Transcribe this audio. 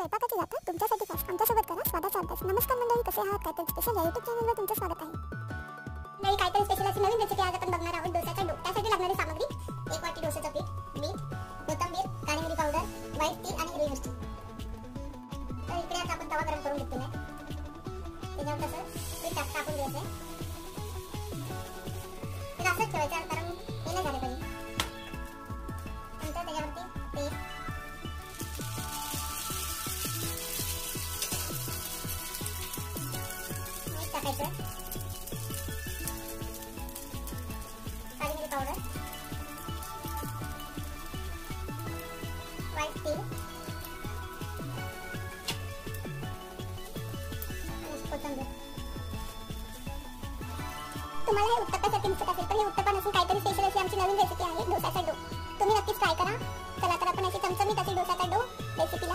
स्वयंपाकाची जाता तुमच्यासाठी खास आमच्यासोबत करा स्वादाचा अभ्यास. नमस्कार मंडळी, कसे आहात? काहीतरी स्पेशल या YouTube चॅनलवर तुमचं स्वागत आहे. नाही, काहीतरी स्पेशल अशी नवीन रेसिपी आज आपण बघणार आहोत. डोसाचा डो. त्यासाठी लागणारी सामग्री: 1 वाटी डोसाचं पीठ, मीठ, कोथिंबीर, काळी मिरी पावडर, व्हाईट तीळ आणि हिरवी मिरची. तर इकडे आता आपण तवा गरम करून घेतलेला आहे. त्याच्यावर तसं पीठ टाकून द्यायचं. तर असंच ठेवायचं कारण हे नाही झाले पाहिजे. नंतर त्याच्यावरती तेल, टाकायचं, काळी मिरी पावडर, व्हाईट तीळ आणि कोथिंबीर. तुम्हाला हे उत्तप्पासाठी दिसत असेल पण हे उत्तप्पा नसून काहीतरी स्पेशल अशी आमची नवीन रेसिपी आहे डोसाचा डो. तुम्ही नक्कीच ट्राय करा. चला तर आपण अशी चमचमीत अशी डोसाचा डो रेसिपीला